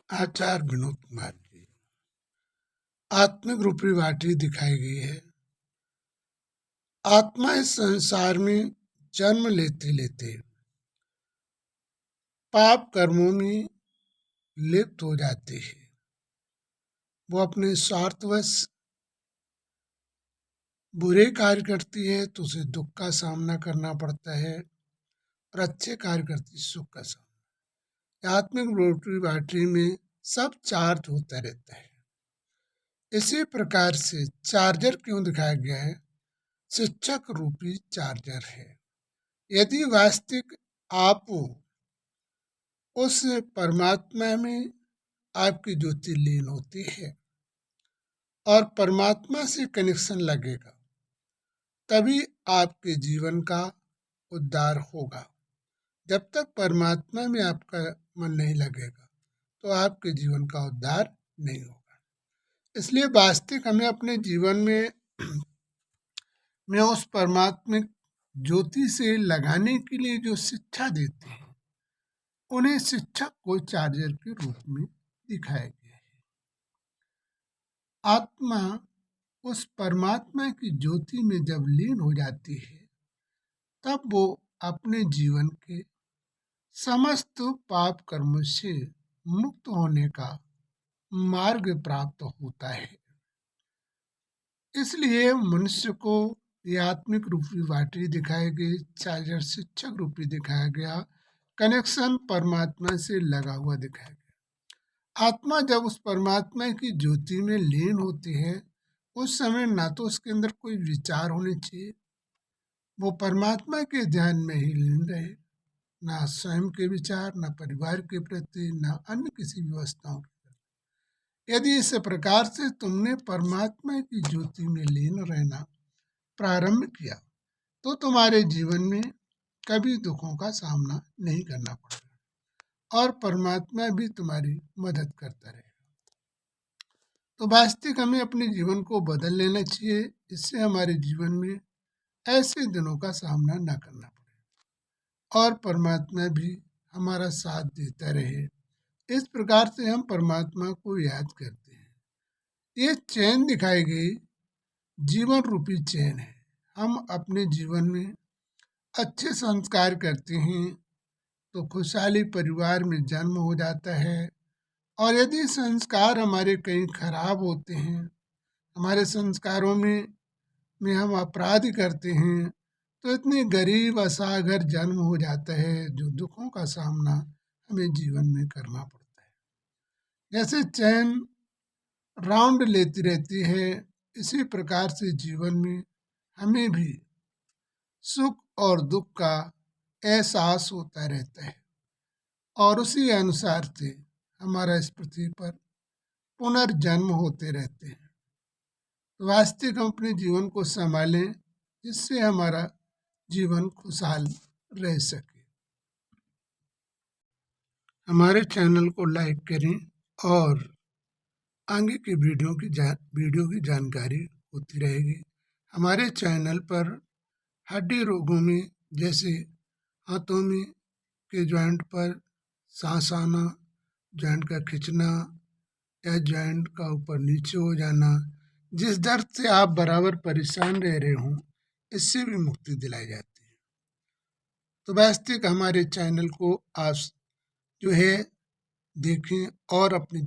आचार्य विनोद कुमार की आत्मिक रूपी वाटी दिखाई गई है। आत्मा इस संसार में जन्म लेते लेते पाप कर्मों में लिप्त हो जाती है। वो अपने स्वार्थवश बुरे कार्य करती है तो उसे दुख का सामना करना पड़ता है, और अच्छे कार्य करती है सुख का सामना। आत्मिक रूपी वाटी में सब चार्ज होता रहता है। इसी प्रकार से चार्जर क्यों दिखाया गया है? शिक्षक रूपी चार्जर है। यदि वास्तविक आप उस परमात्मा में आपकी ज्योति लीन होती है और परमात्मा से कनेक्शन लगेगा, तभी आपके जीवन का उद्धार होगा। जब तक परमात्मा में आपका मन नहीं लगेगा तो आपके जीवन का उद्धार नहीं होगा। इसलिए वास्तविक हमें अपने जीवन में उस परमात्मिक ज्योति से लगाने के लिए जो शिक्षा देते हैं, उन्हें शिक्षक को चार्जर के रूप में दिखाया गया है। आत्मा उस परमात्मा की ज्योति में जब लीन हो जाती है, तब वो अपने जीवन के समस्त पाप कर्मों से मुक्त होने का मार्ग प्राप्त होता है। इसलिए मनुष्य को ये आत्मिक रूपी वाटी दिखाई गई, चार्जर शिक्षक रूपी दिखाया गया, कनेक्शन परमात्मा से लगा हुआ दिखाया गया। आत्मा जब उस परमात्मा की ज्योति में लीन होती है, उस समय ना तो उसके अंदर कोई विचार होने चाहिए, वो परमात्मा के ध्यान में ही लीन रहे, ना स्वयं के विचार, ना परिवार के प्रति, ना अन्य किसी व्यवस्थाओं के प्रति। यदि इस प्रकार से तुमने परमात्मा की ज्योति में लीन रहना प्रारंभ किया तो तुम्हारे जीवन में कभी दुखों का सामना नहीं करना पड़ेगा और परमात्मा भी तुम्हारी मदद करता रहेगा। तो वास्तविक हमें अपने जीवन को बदल लेना चाहिए, इससे हमारे जीवन में ऐसे दिनों का सामना न करना पड़े और परमात्मा भी हमारा साथ देता रहे। इस प्रकार से हम परमात्मा को याद करते हैं। ये चैन दिखाई गई जीवन रूपी चैन है। हम अपने जीवन में अच्छे संस्कार करते हैं तो खुशहाली परिवार में जन्म हो जाता है, और यदि संस्कार हमारे कहीं खराब होते हैं, हमारे संस्कारों में हम अपराध करते हैं, तो इतने गरीब असहाय जन्म हो जाता है जो दुखों का सामना हमें जीवन में करना पड़ता है। जैसे चैन राउंड लेती रहती है, इसी प्रकार से जीवन में हमें भी सुख और दुख का एहसास होता रहता है, और उसी अनुसार से हमारा इस पृथ्वी पर पुनर्जन्म होते रहते हैं। वास्तविक हम अपने जीवन को संभालें जिससे हमारा जीवन खुशहाल रह सके। हमारे चैनल को लाइक करें और आगे की वीडियो की जानकारी होती रहेगी। हमारे चैनल पर हड्डी रोगों में, जैसे हाथों में के जॉइंट पर सांस आना, जॉइंट का खिंचना या जॉइंट का ऊपर नीचे हो जाना, जिस दर्द से आप बराबर परेशान रह रहे हों, इससे भी मुक्ति दिलाई जाती है। तो वास्तविक हमारे चैनल को आप जो है देखें और अपने